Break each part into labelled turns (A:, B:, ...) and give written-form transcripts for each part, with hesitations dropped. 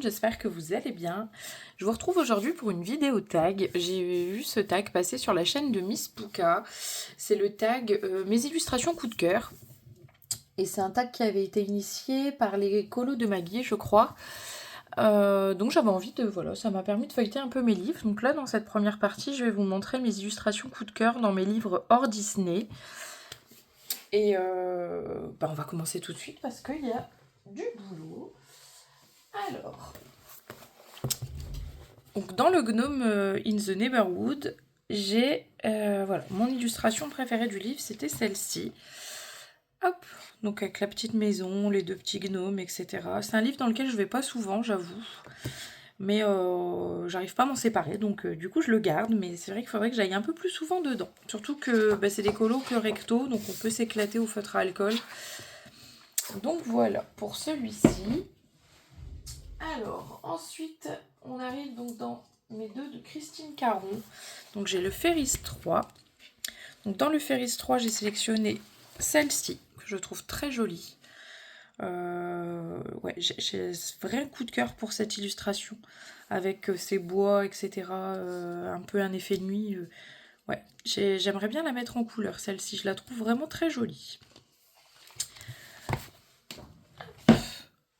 A: j'espère que vous allez bien. Je vous retrouve aujourd'hui pour une vidéo tag. J'ai vu ce tag passer sur la chaîne de Miss Pouka. C'est le tag Mes illustrations coup de cœur. Et c'est un tag qui avait été initié par les colos de Maggie, je crois. Donc j'avais envie de... Voilà, ça m'a permis de feuilleter un peu mes livres. Donc là, dans cette première partie, je vais vous montrer mes illustrations coup de cœur dans mes livres hors Disney. Et on va commencer tout de suite parce qu'il y a du boulot. Alors, donc dans le Gnome in the Neighborhood, j'ai voilà, mon illustration préférée du livre, c'était celle-ci. Hop, donc avec la petite maison, les deux petits gnomes, etc. C'est un livre dans lequel je vais pas souvent, j'avoue. Mais j'arrive pas à m'en séparer, donc du coup je le garde. Mais c'est vrai qu'il faudrait que j'aille un peu plus souvent dedans. Surtout que c'est des colos que recto, donc on peut s'éclater au feutre à alcool. Donc voilà, pour celui-ci. Alors, ensuite, on arrive donc dans mes deux de Christine Caron. Donc j'ai le Ferris 3. Donc dans le Ferris 3, j'ai sélectionné celle-ci, que je trouve très jolie. Ouais, j'ai vrai coup de cœur pour cette illustration, avec ces bois, etc. Un peu un effet de nuit. Ouais, j'aimerais bien la mettre en couleur, celle-ci. Je la trouve vraiment très jolie.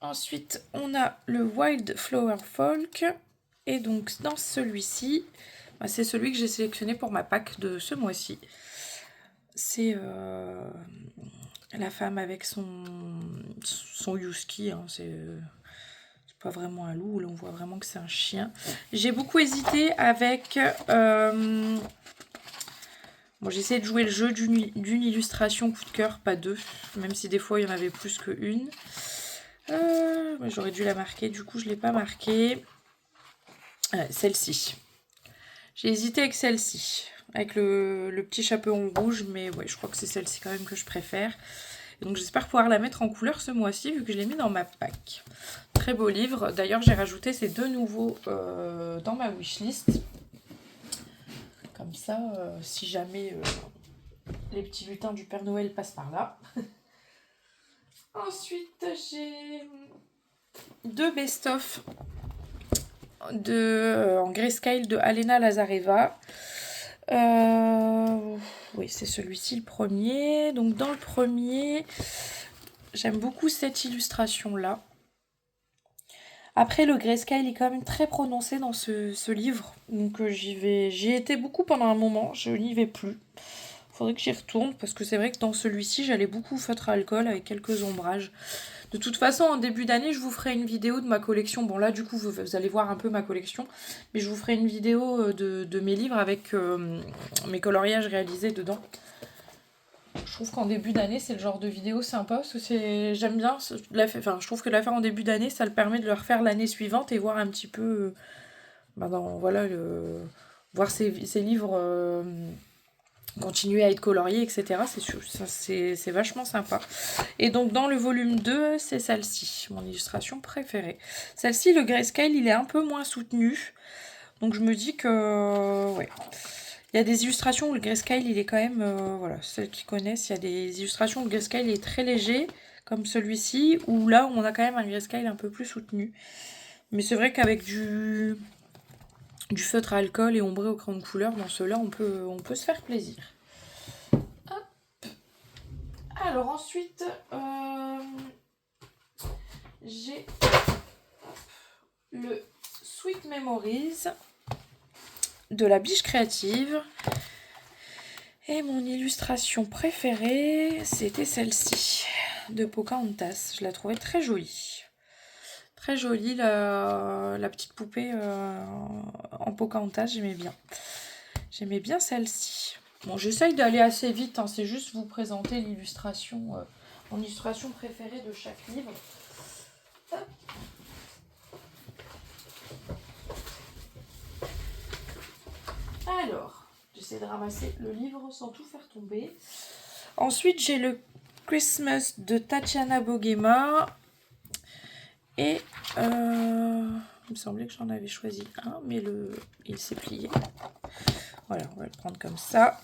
A: Ensuite, on a le Wild Flower Folk. Et donc, dans celui-ci, c'est celui que j'ai sélectionné pour ma pack de ce mois-ci. C'est la femme avec son husky. Hein, c'est pas vraiment un loup, là on voit vraiment que c'est un chien. J'ai beaucoup hésité avec... Bon, j'ai essayé de jouer le jeu d'une illustration coup de cœur, pas deux. Même si des fois il y en avait plus qu'une. J'aurais dû la marquer, du coup je ne l'ai pas marquée. Celle-ci. J'ai hésité avec celle-ci, avec le petit chaperon rouge, mais ouais, je crois que c'est celle-ci quand même que je préfère. Et donc j'espère pouvoir la mettre en couleur ce mois-ci, vu que je l'ai mis dans ma pack. Très beau livre. D'ailleurs, j'ai rajouté ces deux nouveaux dans ma wishlist. Comme ça, si jamais les petits lutins du Père Noël passent par là. Ensuite, j'ai deux best-of en grayscale de Alena Lazareva. Oui, c'est celui-ci le premier. Donc dans le premier, j'aime beaucoup cette illustration-là. Après, le grayscale est quand même très prononcé dans ce livre. Donc j'y étais beaucoup pendant un moment, je n'y vais plus. Faudrait que j'y retourne parce que c'est vrai que dans celui-ci, j'allais beaucoup feutre à alcool avec quelques ombrages. De toute façon, en début d'année, je vous ferai une vidéo de ma collection. Bon, là, du coup, vous allez voir un peu ma collection. Mais je vous ferai une vidéo de mes livres avec mes coloriages réalisés dedans. Je trouve qu'en début d'année, c'est le genre de vidéo sympa. Parce que j'aime bien. Je trouve que la faire en début d'année, ça le permet de le refaire l'année suivante et voir un petit peu... voir ces livres... continuer à être colorié, etc. C'est vachement sympa. Et donc dans le volume 2, c'est celle-ci, mon illustration préférée. Celle-ci, le grayscale, il est un peu moins soutenu. Donc je me dis que... ouais. Il y a des illustrations où le grayscale, il est quand même... voilà, celles qui connaissent, il y a des illustrations où le grayscale est très léger, comme celui-ci, où là, on a quand même un grayscale un peu plus soutenu. Mais c'est vrai qu'avec du feutre à alcool et ombré au crayon de couleur, dans ceux-là, on peut se faire plaisir. Hop. Alors ensuite, j'ai le Sweet Memories de la Biche Créative. Et mon illustration préférée, c'était celle-ci, de Pocahontas. Je la trouvais très jolie. Très jolie, la petite poupée en Pocahontas, j'aimais bien. J'aimais bien celle-ci. Bon, j'essaye d'aller assez vite, hein, c'est juste vous présenter l'illustration, mon illustration préférée de chaque livre. Hop. Alors, j'essaie de ramasser le livre sans tout faire tomber. Ensuite, j'ai le Christmas de Tatiana Bogema. Et il me semblait que j'en avais choisi un, mais il s'est plié. Voilà, on va le prendre comme ça.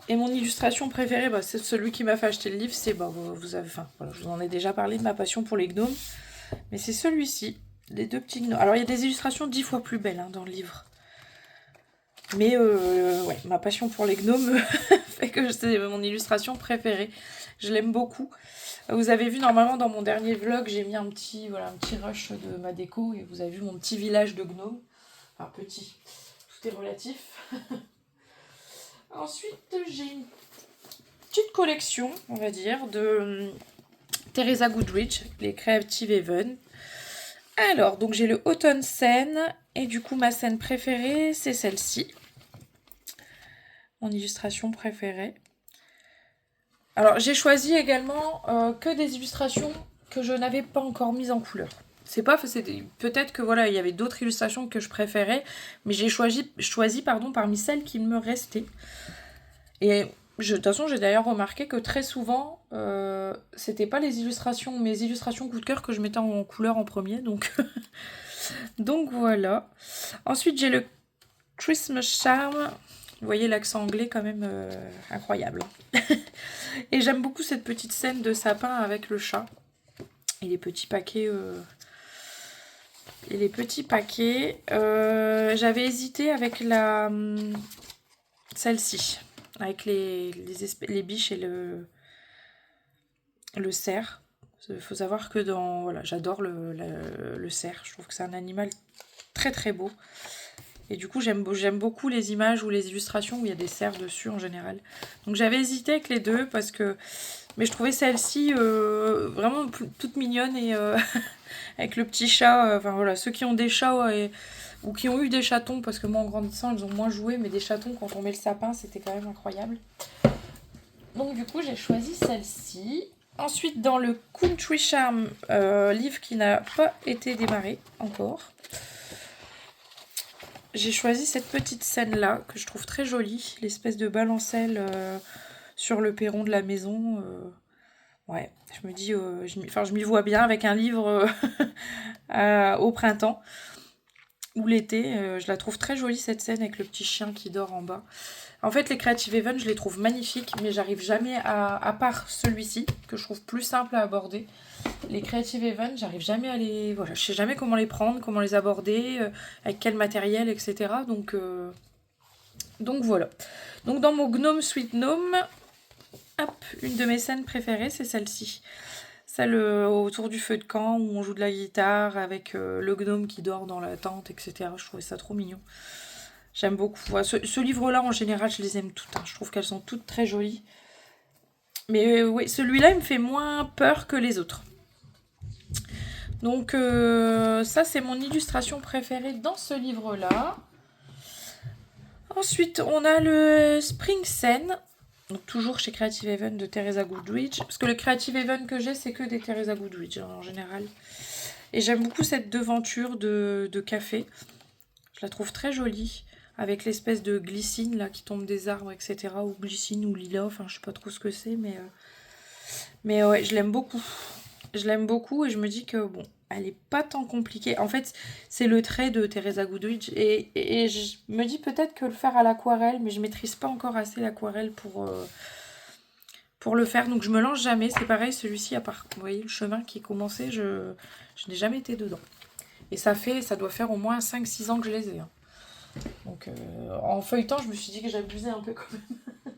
A: Et mon illustration préférée, c'est celui qui m'a fait acheter le livre. C'est, je vous en ai déjà parlé de ma passion pour les gnomes. Mais c'est celui-ci. les deux petits gnomes. Alors, il y a des illustrations 10 fois plus belles dans le livre. Mais ouais, ma passion pour les gnomes fait que c'est mon illustration préférée. Je l'aime beaucoup. Vous avez vu, normalement, dans mon dernier vlog, j'ai mis un petit rush de ma déco. Et vous avez vu mon petit village de gnomes. Enfin, petit. Tout est relatif. Ensuite, j'ai une petite collection, on va dire, de Teresa Goodrich, les Creative Haven. Alors, donc j'ai le Autumn Scène. Et du coup, ma scène préférée, c'est celle-ci. Mon illustration préférée. Alors, j'ai choisi également que des illustrations que je n'avais pas encore mises en couleur. C'est pas, peut-être que voilà, il y avait d'autres illustrations que je préférais, mais j'ai choisi parmi celles qui me restaient. Et de toute façon, j'ai d'ailleurs remarqué que très souvent, c'était pas mes illustrations coup de cœur que je mettais en couleur en premier, donc donc voilà. Ensuite, j'ai le Christmas Charm. Vous voyez l'accent anglais quand même incroyable. Et j'aime beaucoup cette petite scène de sapin avec le chat. Et les petits paquets. J'avais hésité avec celle-ci. Avec les biches et le cerf. Il faut savoir que voilà, j'adore le cerf. Je trouve que c'est un animal très très beau. Et du coup, j'aime beaucoup les images ou les illustrations où il y a des cerfs dessus en général. Donc j'avais hésité avec les deux parce que... Mais je trouvais celle-ci vraiment toute mignonne et avec le petit chat. Enfin voilà, ceux qui ont des chats ou qui ont eu des chatons, parce que moi en grandissant, ils ont moins joué, mais des chatons quand on met le sapin, c'était quand même incroyable. Donc du coup, j'ai choisi celle-ci. Ensuite, dans le Country Charm, livre qui n'a pas été démarré encore, j'ai choisi cette petite scène-là, que je trouve très jolie, l'espèce de balancelle sur le perron de la maison. Ouais, je me dis, je m'y vois bien avec un livre au printemps ou l'été. Je la trouve très jolie cette scène avec le petit chien qui dort en bas. En fait, les Creative Haven, je les trouve magnifiques, mais j'arrive jamais à part celui-ci, que je trouve plus simple à aborder. Les Creative Haven, j'arrive jamais à les... Voilà, je sais jamais comment les prendre, comment les aborder, avec quel matériel, etc. Donc voilà. Donc dans mon Gnome Sweet Gnome, hop, une de mes scènes préférées, c'est celle-ci. Celle autour du feu de camp, où on joue de la guitare, avec le gnome qui dort dans la tente, etc. Je trouvais ça trop mignon. J'aime beaucoup. Ce livre-là, en général, je les aime toutes. Je trouve qu'elles sont toutes très jolies. Mais oui, celui-là, il me fait moins peur que les autres. Donc ça, c'est mon illustration préférée dans ce livre-là. Ensuite, on a le Spring Scene. Donc toujours chez Creative Haven de Teresa Goodrich. Parce que le Creative Haven que j'ai, c'est que des Teresa Goodrich en général. Et j'aime beaucoup cette devanture de café. Je la trouve très jolie. Avec l'espèce de glycine là qui tombe des arbres, etc. Ou glycine ou lilas, enfin je sais pas trop ce que c'est, mais ouais, je l'aime beaucoup. Je l'aime beaucoup et je me dis que bon, elle est pas tant compliquée. En fait, c'est le trait de Teresa Goodrich et je me dis peut-être que le faire à l'aquarelle, mais je maîtrise pas encore assez l'aquarelle pour le faire, donc je me lance jamais. C'est pareil, celui-ci, à part, vous voyez, le chemin qui est commencé, je n'ai jamais été dedans. Et ça doit faire au moins 5-6 ans que je les ai. Donc en feuilletant, je me suis dit que j'abusais un peu quand même.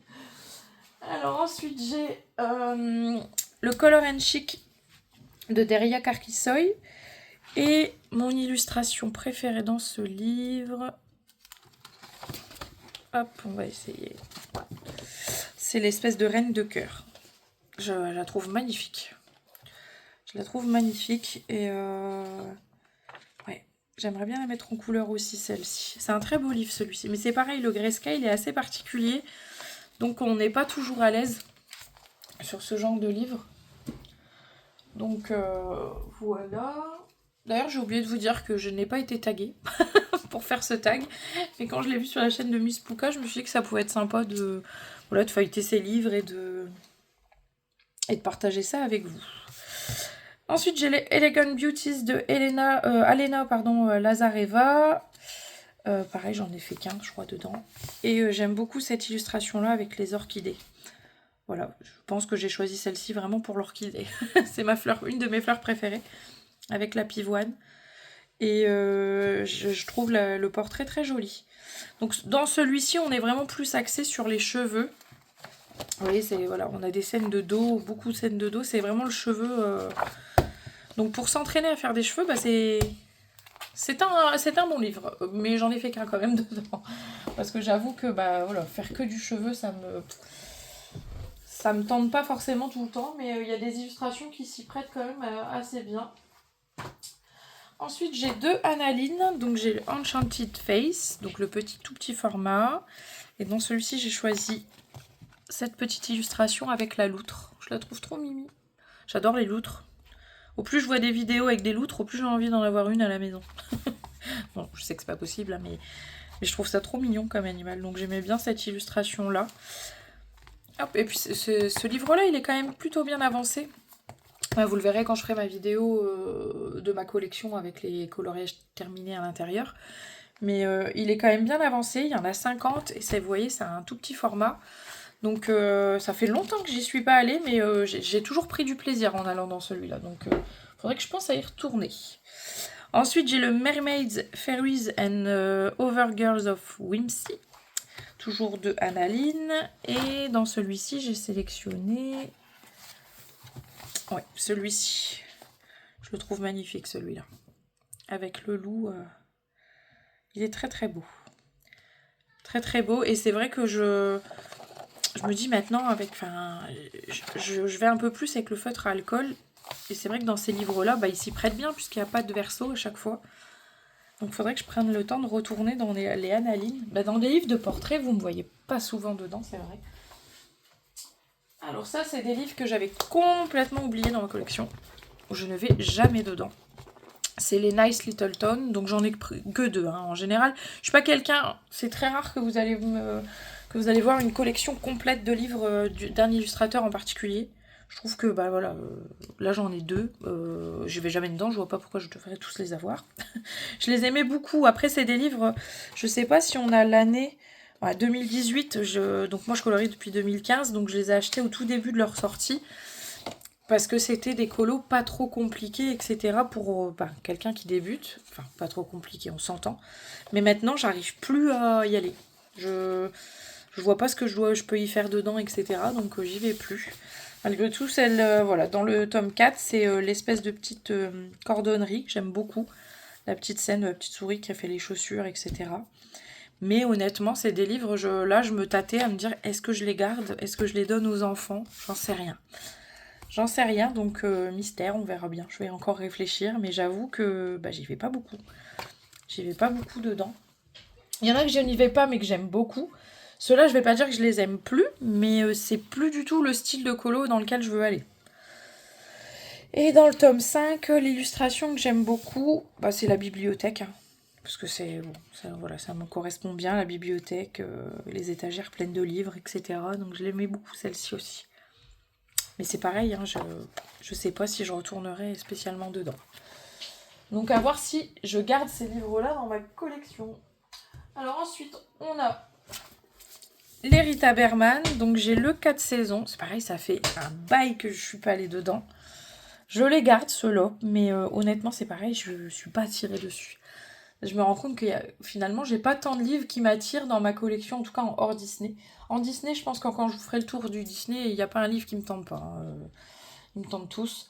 A: Alors ensuite, j'ai le Color and Chic de Deria Karkisoy. Et mon illustration préférée dans ce livre... Hop, on va essayer. C'est l'espèce de reine de cœur. Je la trouve magnifique. Je la trouve magnifique et... ouais, j'aimerais bien la mettre en couleur aussi, celle-ci. C'est un très beau livre, celui-ci. Mais c'est pareil, le grayscale est assez particulier. Donc on n'est pas toujours à l'aise sur ce genre de livre. Donc voilà. D'ailleurs, j'ai oublié de vous dire que je n'ai pas été taguée pour faire ce tag. Mais quand je l'ai vu sur la chaîne de Miss Pouka, je me suis dit que ça pouvait être sympa de feuilleter ses livres et de partager ça avec vous. Ensuite, j'ai les Elegant Beauties de Alena Lazareva. Pareil, j'en ai fait qu'un, je crois, dedans. Et j'aime beaucoup cette illustration-là avec les orchidées. Voilà, je pense que j'ai choisi celle-ci vraiment pour l'orchidée. C'est une de mes fleurs préférées, avec la pivoine. Et je trouve le portrait très joli. Donc dans celui-ci, on est vraiment plus axé sur les cheveux. Vous voyez, voilà, on a des scènes de dos, beaucoup de scènes de dos. C'est vraiment le cheveu. Donc pour s'entraîner à faire des cheveux, bah, c'est un bon livre. Mais j'en ai fait qu'un quand même dedans. Parce que j'avoue que bah, voilà, faire que du cheveu, ça me tente pas forcément tout le temps. Mais il y a des illustrations qui s'y prêtent quand même assez bien. Ensuite, j'ai 2 Annalines. Donc, j'ai le Enchanted Face, donc le tout petit format. Et dans celui-ci, j'ai choisi cette petite illustration avec la loutre. Je la trouve trop mimi. J'adore les loutres. Au plus je vois des vidéos avec des loutres, au plus j'ai envie d'en avoir une à la maison. Bon, je sais que c'est pas possible, hein, mais je trouve ça trop mignon comme animal. Donc, j'aimais bien cette illustration-là. Hop, et puis, ce livre-là, il est quand même plutôt bien avancé. Vous le verrez quand je ferai ma vidéo de ma collection avec les coloriages terminés à l'intérieur. Mais il est quand même bien avancé, il y en a 50 et vous voyez, c'est un tout petit format. Donc ça fait longtemps que j'y suis pas allée, mais j'ai toujours pris du plaisir en allant dans celui-là. Donc faudrait que je pense à y retourner. Ensuite, j'ai le Mermaids, Fairies and Other Girls of Whimsy. Toujours de Annaline. Et dans celui-ci, j'ai sélectionné... Ouais, celui-ci. Je le trouve magnifique, celui-là. Avec le loup. Il est très très beau. Très très beau. Et c'est vrai que je me dis maintenant, je vais un peu plus avec le feutre à alcool. Et c'est vrai que dans ces livres-là, bah, ils s'y prêtent bien puisqu'il n'y a pas de verso à chaque fois. Donc il faudrait que je prenne le temps de retourner dans les Annalines. Bah, dans les livres de portraits, vous ne me voyez pas souvent dedans, c'est vrai. Alors ça, c'est des livres que j'avais complètement oubliés dans ma collection. Où je ne vais jamais dedans. C'est les Nice Little Town, donc j'en ai que 2 hein, en général. Je suis pas quelqu'un, c'est très rare que vous allez voir une collection complète de livres d'un illustrateur en particulier. Je trouve que bah voilà, là j'en ai 2, je vais jamais dedans, je vois pas pourquoi je devrais tous les avoir. Je les aimais beaucoup. Après c'est des livres, je sais pas si on a l'année 2018, donc moi je colorie depuis 2015, donc je les ai achetés au tout début de leur sortie. Parce que c'était des colos pas trop compliqués, etc. pour quelqu'un qui débute. Enfin, pas trop compliqué, on s'entend. Mais maintenant, j'arrive plus à y aller. Je vois pas ce que je peux y faire dedans, etc. Donc, j'y vais plus. Malgré tout, voilà, dans le tome 4, c'est l'espèce de petite cordonnerie que j'aime beaucoup. La petite scène, la petite souris qui a fait les chaussures, etc. Mais honnêtement, c'est des livres, là, je me tâtais à me dire, est-ce que je les garde? Est-ce que je les donne aux enfants? J'en sais rien. J'en sais rien, donc mystère, on verra bien. Je vais encore réfléchir, mais j'avoue que j'y vais pas beaucoup. J'y vais pas beaucoup dedans. Il y en a que je n'y vais pas, mais que j'aime beaucoup. Ceux-là, je vais pas dire que je les aime plus, mais c'est plus du tout le style de colo dans lequel je veux aller. Et dans le tome 5, l'illustration que j'aime beaucoup, c'est la bibliothèque. Hein, parce que ça me correspond bien, la bibliothèque, les étagères pleines de livres, etc. Donc je l'aimais beaucoup, celle-ci aussi. Mais c'est pareil, hein, je sais pas si je retournerai spécialement dedans. Donc à voir si je garde ces livres-là dans ma collection. Alors ensuite, on a les Rita Berman. Donc j'ai le 4 saisons. C'est pareil, ça fait un bail que je suis pas allée dedans. Je les garde, ceux-là. Mais honnêtement, c'est pareil, je suis pas attirée dessus. Je me rends compte que finalement, j'ai pas tant de livres qui m'attirent dans ma collection, en tout cas en hors Disney. En Disney, je pense que quand je vous ferai le tour du Disney, il n'y a pas un livre qui me tente pas. Hein. Ils me tentent tous.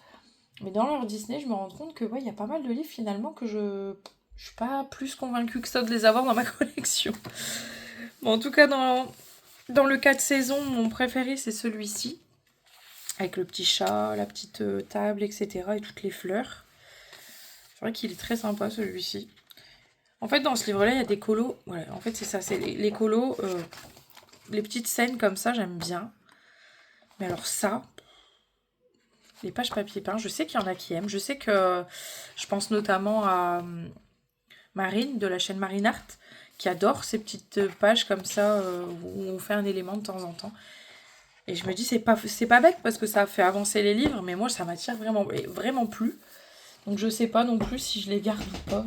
A: Mais dans leur Disney, je me rends compte que il y a pas mal de livres finalement que je suis pas plus convaincue que ça de les avoir dans ma collection. Bon, en tout cas, dans le 4 saisons, mon préféré, c'est celui-ci. Avec le petit chat, la petite table, etc. et toutes les fleurs. C'est vrai qu'il est très sympa, celui-ci. En fait, dans ce livre-là, il y a des colos. Voilà, en fait, c'est ça, c'est les colos. Les petites scènes comme ça, j'aime bien. Mais alors ça, les pages papier peint, je sais qu'il y en a qui aiment. Je sais que je pense notamment à Marine, de la chaîne Marine Art, qui adore ces petites pages comme ça, où on fait un élément de temps en temps. Et je me dis, c'est pas bête, parce que ça fait avancer les livres, mais moi, ça m'attire vraiment, vraiment plus. Donc je sais pas non plus si je les garde ou pas.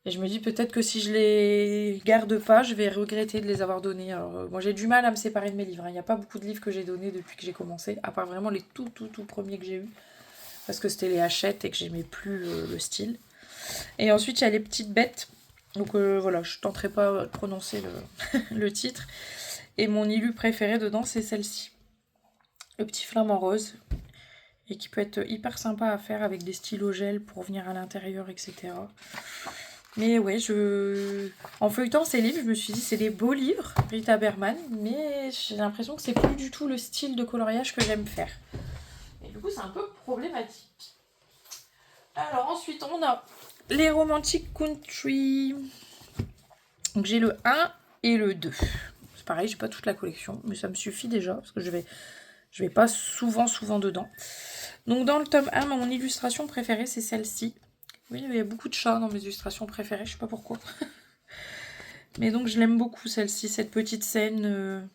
A: Et je me dis peut-être que si je les garde pas, je vais regretter de les avoir donnés. Alors, moi j'ai du mal à me séparer de mes livres. Hein. Il n'y a pas beaucoup de livres que j'ai donnés depuis que j'ai commencé, à part vraiment les tout premiers que j'ai eus. parce que c'était les Hachette et que j'aimais plus le style. Et ensuite, il y a les petites bêtes. Donc voilà, je tenterai pas de prononcer le titre. Et mon ilu préféré dedans, c'est celle-ci. Le petit flamant rose. Et qui peut être hyper sympa à faire avec des stylos gel pour venir à l'intérieur, etc. Mais ouais, en feuilletant ces livres, je me suis dit c'est des beaux livres, Rita Berman, mais j'ai l'impression que c'est plus du tout le style de coloriage que j'aime faire. Et du coup, c'est un peu problématique. Alors ensuite, on a les Romantic Country. Donc j'ai le 1 et le 2. C'est pareil, j'ai pas toute la collection, mais ça me suffit déjà, parce que je vais pas souvent dedans. Donc dans le tome 1, mon illustration préférée, c'est celle-ci. Oui, il y a beaucoup de chats dans mes illustrations préférées, je sais pas pourquoi. Mais donc je l'aime beaucoup celle-ci, cette petite scène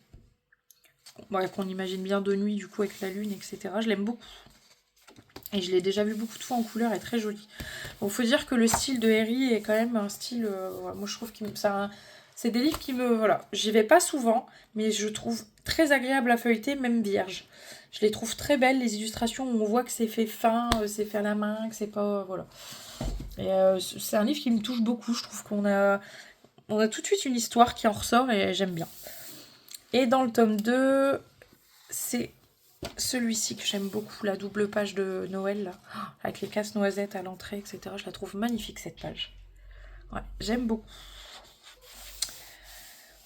A: qu'on imagine bien de nuit du coup avec la lune, etc. Je l'aime beaucoup. Et je l'ai déjà vu beaucoup de fois en couleur, elle est très jolie. Bon, faut dire que le style de Harry est quand même un style... moi je trouve que c'est des livres qui me... Voilà, j'y vais pas souvent, mais je trouve très agréable à feuilleter, même vierge. Je les trouve très belles, les illustrations où on voit que c'est fait fin, c'est fait à la main, que c'est pas... Voilà. Et c'est un livre qui me touche beaucoup, je trouve qu'on a tout de suite une histoire qui en ressort et j'aime bien. Et dans le tome 2, c'est celui-ci que j'aime beaucoup, la double page de Noël, là, avec les casse-noisettes à l'entrée, etc. Je la trouve magnifique cette page. Ouais, j'aime beaucoup.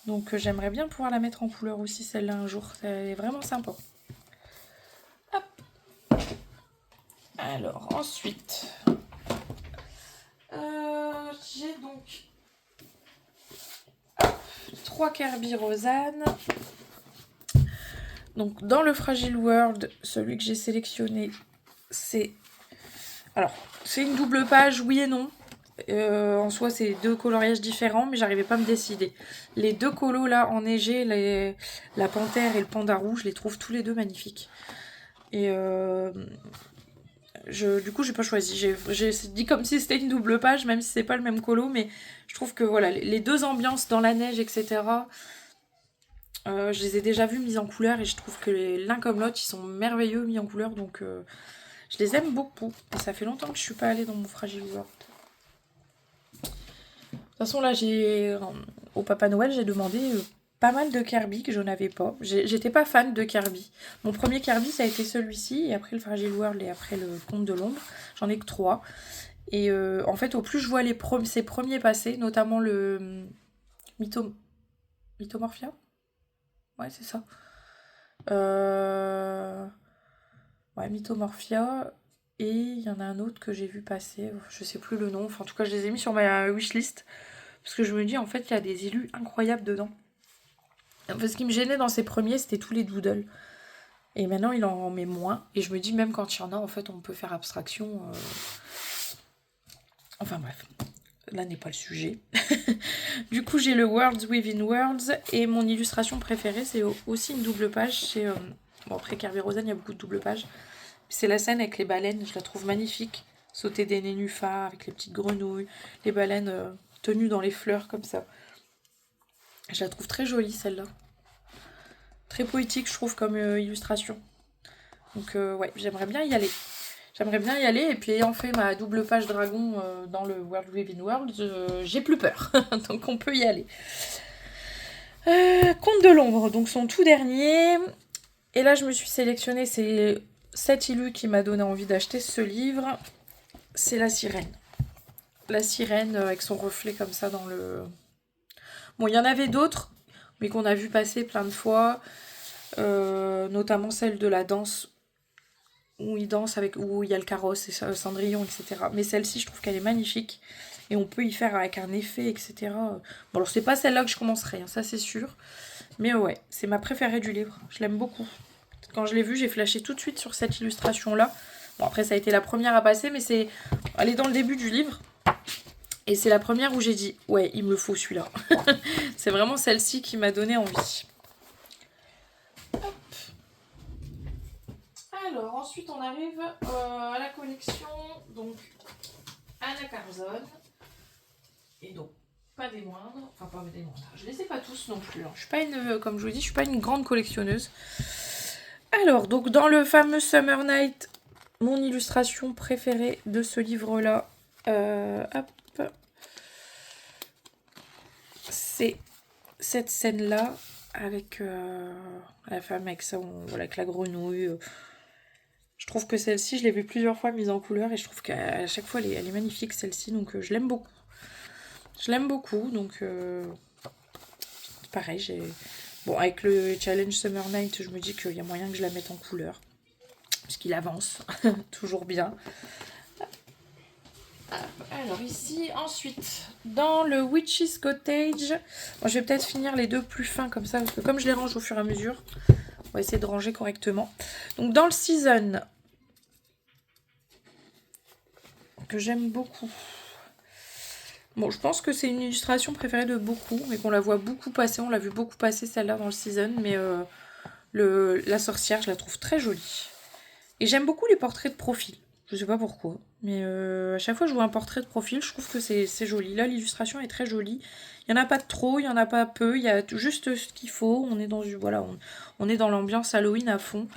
A: Donc j'aimerais bien pouvoir la mettre en couleur aussi celle-là un jour, c'est vraiment sympa. Hop. Alors ensuite, j'ai donc 3 Kirby Rosanne. Donc dans le Fragile World, celui que j'ai sélectionné, c'est... Alors, c'est une double page, oui et non. En soi, c'est 2 coloriages différents, mais j'arrivais pas à me décider. Les 2 colos là, enneigés, la panthère et le panda rouge, je les trouve tous les 2 magnifiques. Et du coup, j'ai pas choisi. J'ai dit comme si c'était une double page, même si c'est pas le même colo, mais je trouve que voilà, les 2 ambiances dans la neige, etc., je les ai déjà vus mis en couleur et je trouve que l'un comme l'autre, ils sont merveilleux mis en couleur, donc je les aime beaucoup. Et ça fait longtemps que je suis pas allée dans mon Fragile World. De toute façon, là, au Papa Noël, j'ai demandé pas mal de Kirby que je n'avais pas. J'étais pas fan de Kirby. Mon premier Kirby, ça a été celui-ci, et après le Fragile World, et après le Conte de l'Ombre. J'en ai que 3. Et en fait, au plus je vois ces premiers passer, notamment le Mythomorphia. Ouais, c'est ça. Ouais, Mythomorphia. Et il y en a un autre que j'ai vu passer. Je sais plus le nom. Enfin, en tout cas, je les ai mis sur ma wishlist. Parce que je me dis, en fait, il y a des élus incroyables dedans. Enfin, ce qui me gênait dans ces premiers, c'était tous les doodles. Et maintenant, il en met moins. Et je me dis, même quand il y en a, en fait, on peut faire abstraction. Enfin, bref. Là n'est pas le sujet. Du coup, j'ai le Worlds Within Worlds. Et mon illustration préférée, c'est aussi une double page. C'est... Bon, après Kirby Rosanne, il y a beaucoup de double pages. C'est la scène avec les baleines. Je la trouve magnifique. Sauter des nénuphars avec les petites grenouilles. Les baleines tenues dans les fleurs, comme ça. Je la trouve très jolie, celle-là. Très poétique, je trouve, comme illustration. Donc, ouais, j'aimerais bien y aller. Et puis, ayant fait ma double page dragon dans le World Within Worlds, j'ai plus peur. Donc, on peut y aller. Conte de l'ombre, donc son tout dernier. Et là, je me suis sélectionnée. C'est cette illu qui m'a donné envie d'acheter ce livre. C'est la sirène. La sirène avec son reflet comme ça dans le... Bon, il y en avait d'autres, mais qu'on a vu passer plein de fois. Notamment celle de la danse où il danse où il y a le carrosse et Cendrillon, etc. Mais celle-ci, je trouve qu'elle est magnifique et on peut y faire avec un effet, etc. Bon, alors c'est pas celle-là que je commencerai, hein, ça c'est sûr. Mais ouais, c'est ma préférée du livre. Je l'aime beaucoup. Quand je l'ai vue, j'ai flashé tout de suite sur cette illustration-là. Bon, après, ça a été la première à passer, mais elle est dans le début du livre. Et c'est la première où j'ai dit, ouais, il me faut celui-là. C'est vraiment celle-ci qui m'a donné envie. Alors, ensuite, on arrive à la collection, donc, Anna Carzone. Et donc, pas des moindres. Enfin, pas des moindres. Je les ai pas tous non plus. Hein. Je suis pas comme je vous dis, je suis pas une grande collectionneuse. Alors, donc, dans le fameux Summer Night, mon illustration préférée de ce livre-là, hop, c'est cette scène-là avec la femme avec, voilà, avec la grenouille. Je trouve que celle-ci, je l'ai vue plusieurs fois mise en couleur et je trouve qu'à chaque fois, elle est magnifique celle-ci, donc je l'aime beaucoup. Je l'aime beaucoup, donc pareil, j'ai... Bon, avec le challenge Summer Night, je me dis qu'il y a moyen que je la mette en couleur. Parce qu'il avance, toujours bien. Alors ici, ensuite, dans le Witch's Cottage, bon, je vais peut-être finir les deux plus fins comme ça, parce que comme je les range au fur et à mesure, on va essayer de ranger correctement. Donc dans le Season, que j'aime beaucoup. Bon, je pense que c'est une illustration préférée de beaucoup, et qu'on la voit beaucoup passer, on l'a vu beaucoup passer celle-là dans le Season, mais la sorcière, je la trouve très jolie. Et j'aime beaucoup les portraits de profil. Je sais pas pourquoi. Mais à chaque fois que je vois un portrait de profil, je trouve que c'est joli. Là, l'illustration est très jolie. Il n'y en a pas de trop, il n'y en a pas peu. Il y a juste ce qu'il faut. On est dans, voilà, on est dans l'ambiance Halloween à fond.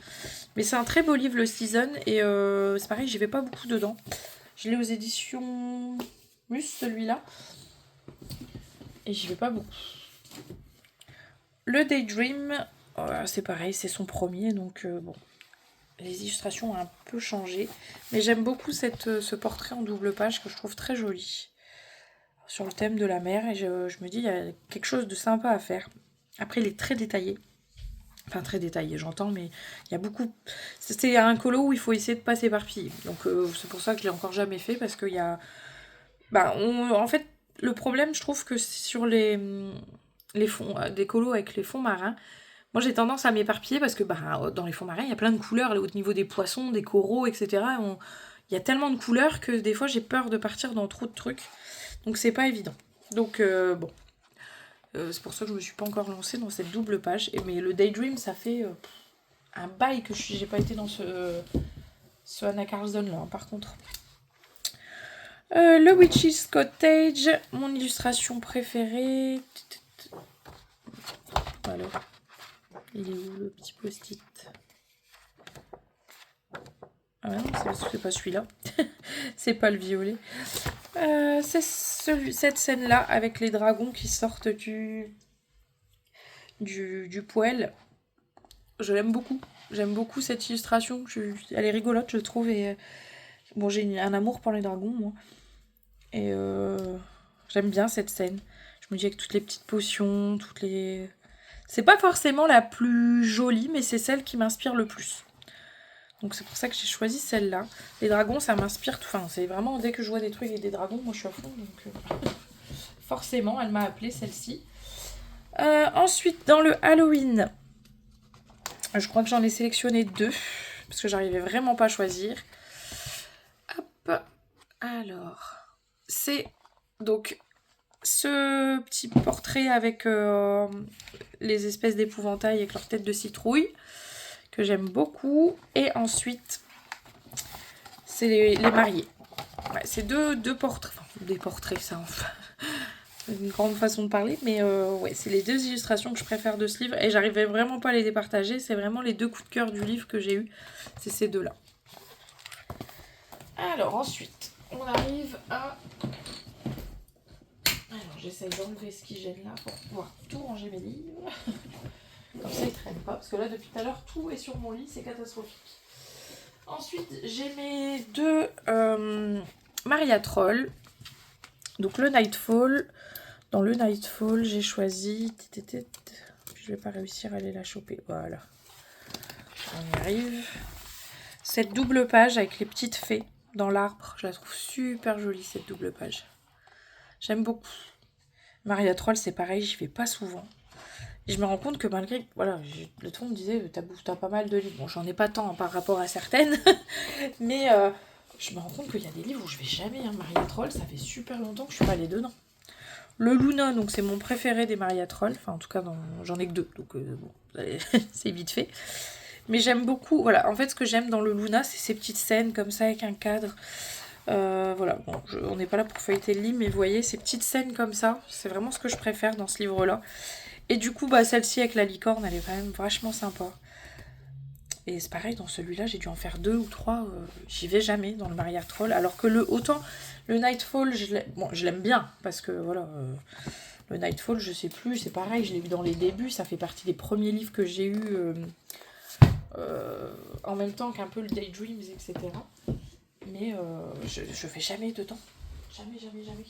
A: Mais c'est un très beau livre, le Season. Et c'est pareil, j'y vais pas beaucoup dedans. Je l'ai aux éditions Mus, celui-là. Et j'y vais pas beaucoup. Le Daydream, c'est pareil, c'est son premier. Donc bon. Les illustrations ont un peu changé. Mais j'aime beaucoup ce portrait en double page que je trouve très joli. Sur le thème de la mer. Et je me dis, il y a quelque chose de sympa à faire. Après, il est très détaillé. Enfin, très détaillé, j'entends, mais il y a beaucoup... C'est un colo où il faut essayer de pas s'éparpiller. Donc, c'est pour ça que je l'ai encore jamais fait. Parce qu'il y a... en fait, le problème, je trouve que sur les fonds, des colos avec les fonds marins, moi, j'ai tendance à m'éparpiller parce que dans les fonds marins, il y a plein de couleurs. Au niveau des poissons, des coraux, etc. Il y a tellement de couleurs que des fois, j'ai peur de partir dans trop de trucs. Donc, c'est pas évident. Donc, bon. C'est pour ça que je me suis pas encore lancée dans cette double page. Mais le Daydream, ça fait un bail que j'ai pas été dans ce Anna Carlson là, hein, par contre. Le Witch's Cottage, mon illustration préférée. Voilà. Il est où le petit post-it? Ah non, c'est pas celui-là. C'est pas le violet. C'est cette scène-là avec les dragons qui sortent du poêle. Je l'aime beaucoup. J'aime beaucoup cette illustration. Elle est rigolote, je trouve. Et bon, j'ai un amour pour les dragons, moi. Et j'aime bien cette scène. Je me dis avec toutes les petites potions, toutes les... C'est pas forcément la plus jolie, mais c'est celle qui m'inspire le plus. Donc c'est pour ça que j'ai choisi celle-là. Les dragons, ça m'inspire. Enfin, c'est vraiment dès que je vois des trucs avec des dragons, moi je suis à fond. Donc forcément, elle m'a appelée celle-ci. Ensuite, dans le Halloween, je crois que j'en ai sélectionné 2 parce que j'arrivais vraiment pas à choisir. Hop. Alors, c'est donc ce petit portrait avec les espèces d'épouvantails avec leur tête de citrouille que j'aime beaucoup. Et ensuite, c'est les mariés. Ouais, c'est deux portraits. Enfin, des portraits, ça enfin. Une grande façon de parler. Mais ouais, c'est les 2 illustrations que je préfère de ce livre. Et j'arrivais vraiment pas à les départager. C'est vraiment les 2 coups de cœur du livre que j'ai eu. C'est ces 2-là. Alors ensuite, on arrive à... Alors j'essaye d'enlever ce qui gêne là pour pouvoir tout ranger mes livres. Comme ça, ils traînent pas. Parce que là, depuis tout à l'heure, tout est sur mon lit. C'est catastrophique. Ensuite, j'ai mes 2 Maria Troll. Donc le Nightfall. Dans le Nightfall, j'ai choisi... Je vais pas réussir à aller la choper. Voilà. On y arrive. Cette double page avec les petites fées dans l'arbre. Je la trouve super jolie, cette double page. J'aime beaucoup. Maria Troll, c'est pareil, j'y vais pas souvent. Et je me rends compte que malgré... Voilà, le ton me disait, t'as pas mal de livres. Bon, j'en ai pas tant par rapport à certaines. Mais je me rends compte qu'il y a des livres où je vais jamais. Hein. Maria Troll, ça fait super longtemps que je suis pas allée dedans. Le Luna, donc c'est mon préféré des Maria Troll. Enfin, en tout cas, j'en ai que 2. Donc, bon, c'est vite fait. Mais j'aime beaucoup... Voilà, en fait, ce que j'aime dans le Luna, c'est ces petites scènes comme ça, avec un cadre... voilà, bon, on n'est pas là pour feuilleter le livre, mais vous voyez, ces petites scènes comme ça, c'est vraiment ce que je préfère dans ce livre-là. Et du coup, celle-ci avec la licorne, elle est quand même vachement sympa. Et c'est pareil, dans celui-là, j'ai dû en faire 2 ou 3. J'y vais jamais dans le Maria Troll. Alors que autant le Nightfall, je l'aime bien. Parce que voilà, le Nightfall, je sais plus, c'est pareil, je l'ai lu dans les débuts. Ça fait partie des premiers livres que j'ai eus en même temps qu'un peu le Daydreams, etc. Mais je fais jamais dedans. Jamais, jamais, jamais.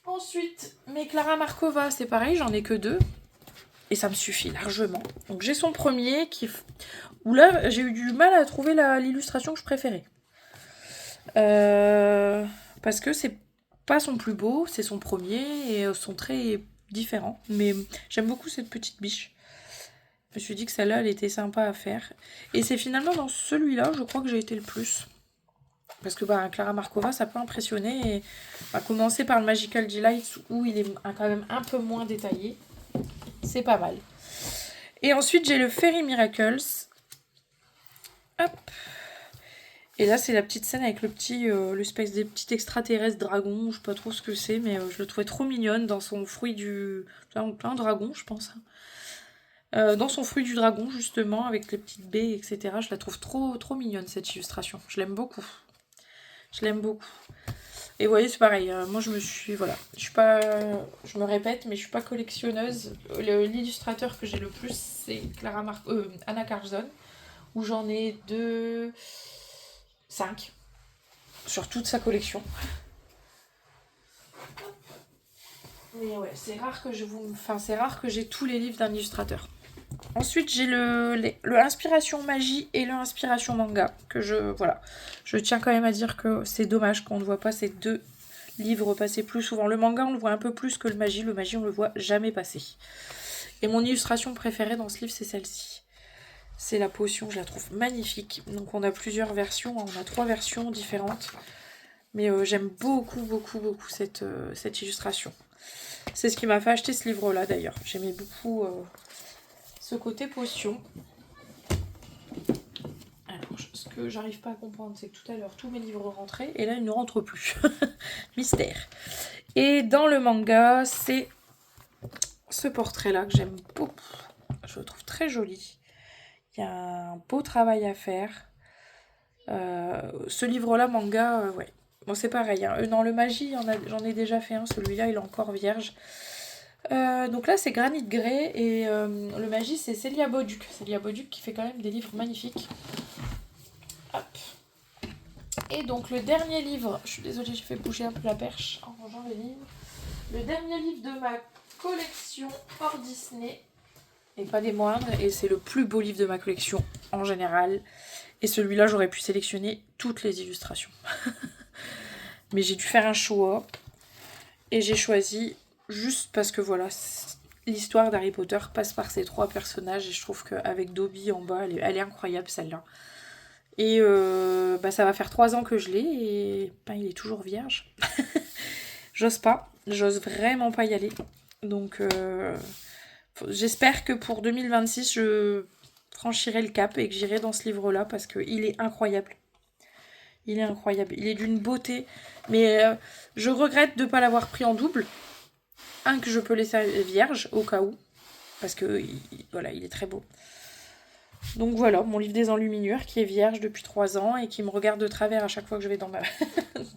A: Ensuite, mes Clara Markova, c'est pareil, j'en ai que 2. Et ça me suffit largement. Donc j'ai son premier où là j'ai eu du mal à trouver l'illustration que je préférais. Parce que c'est pas son plus beau, c'est son premier et son trait est différent. Mais j'aime beaucoup cette petite biche. Je me suis dit que celle-là elle était sympa à faire. Et c'est finalement dans celui-là je crois que j'ai été le plus. Parce que Clara Markova ça peut impressionner. Et commencer par le Magical Delights où il est quand même un peu moins détaillé. C'est pas mal. Et ensuite, j'ai le Fairy Miracles. Hop. Et là, c'est la petite scène avec l'espèce des petits extraterrestres dragons. Je sais pas trop ce que c'est, mais je le trouvais trop mignonne dans son fruit du... plein de dragons, je pense. Dans son fruit du dragon, justement, avec les petites baies, etc. Je la trouve trop, trop mignonne, cette illustration. Je l'aime beaucoup. Je l'aime beaucoup. Et vous voyez, c'est pareil. Moi, je me répète, mais je suis pas collectionneuse. L'illustrateur que j'ai le plus, c'est Anna Carlson, où j'en ai 5 sur toute sa collection. Mais ouais, c'est rare que j'ai tous les livres d'un illustrateur. Ensuite, j'ai le Inspiration Magie et le Inspiration Manga. Je tiens quand même à dire que c'est dommage qu'on ne voit pas ces 2 livres passer plus souvent. Le manga, on le voit un peu plus que le Magie. Le Magie, on le voit jamais passer. Et mon illustration préférée dans ce livre, c'est celle-ci. C'est la potion, je la trouve magnifique. Donc on a plusieurs versions, on a 3 versions différentes. Mais j'aime beaucoup, beaucoup, beaucoup cette illustration. C'est ce qui m'a fait acheter ce livre-là d'ailleurs. J'aimais beaucoup ce côté potion. Alors, ce que j'arrive pas à comprendre, c'est que tout à l'heure, tous mes livres rentraient, et là, ils ne rentrent plus. Mystère. Et dans le manga, c'est ce portrait-là que j'aime beaucoup. Je le trouve très joli. Il y a un beau travail à faire. Ce livre-là, manga, ouais. Bon, c'est pareil. Hein. Dans le Magie, j'en ai déjà fait un. Celui-là, il est encore vierge. Donc là, c'est Granit Grey. Et le Magie, c'est Célia Boduc. Célia Boduc qui fait quand même des livres magnifiques. Hop. Et donc, le dernier livre... Je suis désolée, j'ai fait bouger un peu la perche en rangeant les livres. Le dernier livre de ma collection hors Disney. Et pas des moindres. Et c'est le plus beau livre de ma collection en général. Et celui-là, j'aurais pu sélectionner toutes les illustrations. Mais j'ai dû faire un choix. Et j'ai choisi juste parce que voilà, l'histoire d'Harry Potter passe par ces 3 personnages. Et je trouve qu'avec Dobby en bas, elle est incroyable celle-là. Et ça va faire 3 ans que je l'ai. Et il est toujours vierge. J'ose vraiment pas y aller. Donc j'espère que pour 2026, je franchirai le cap et que j'irai dans ce livre-là parce qu'il est incroyable. Il est incroyable. Il est d'une beauté. Mais je regrette de ne pas l'avoir pris en double. Un que je peux laisser vierge au cas où. Parce que il est très beau. Donc voilà, mon livre des enluminures qui est vierge depuis 3 ans et qui me regarde de travers à chaque fois que je vais dans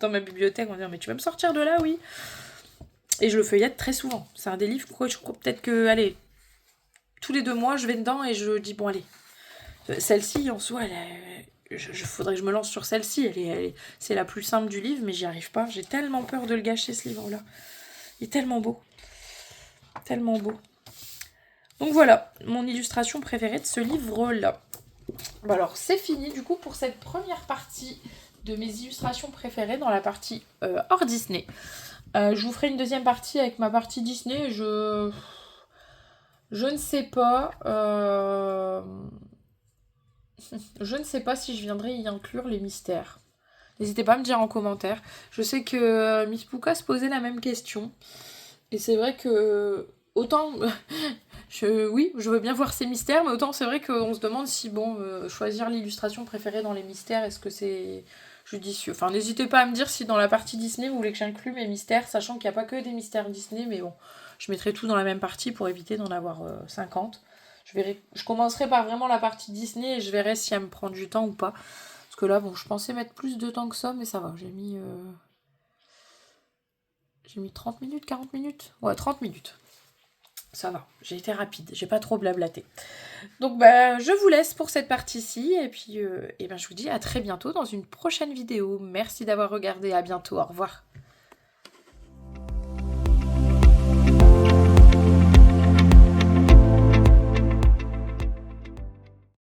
A: ma bibliothèque en disant mais tu vas me sortir de là, oui. Et je le feuillette très souvent. C'est un des livres pourquoi je crois peut-être que, allez, tous les 2 mois je vais dedans et je dis bon allez. Celle-ci en soi, faudrait que je me lance sur celle-ci. C'est la plus simple du livre mais j'y arrive pas. J'ai tellement peur de le gâcher ce livre-là. Il est tellement beau. Tellement beau. Donc voilà, mon illustration préférée de ce livre-là. Bon alors, c'est fini du coup pour cette première partie de mes illustrations préférées dans la partie hors Disney. Je vous ferai une deuxième partie avec ma partie Disney. Je ne sais pas. Je ne sais pas si je viendrai y inclure les mystères. N'hésitez pas à me dire en commentaire. Je sais que Miss Pouka se posait la même question. Et c'est vrai que autant... oui, je veux bien voir ces mystères, mais autant c'est vrai qu'on se demande si, choisir l'illustration préférée dans les mystères, est-ce que c'est judicieux. Enfin, n'hésitez pas à me dire si dans la partie Disney, vous voulez que j'inclue mes mystères, sachant qu'il n'y a pas que des mystères Disney, mais bon, je mettrai tout dans la même partie pour éviter d'en avoir 50. Je commencerai par vraiment la partie Disney et je verrai si elle me prend du temps ou pas. Parce que là, bon, je pensais mettre plus de temps que ça, mais ça va. J'ai mis 30 minutes, 40 minutes. Ouais, 30 minutes. Ça va, j'ai été rapide, j'ai pas trop blablaté. Donc bah, je vous laisse pour cette partie-ci et puis je vous dis à très bientôt dans une prochaine vidéo. Merci d'avoir regardé, à bientôt, au revoir.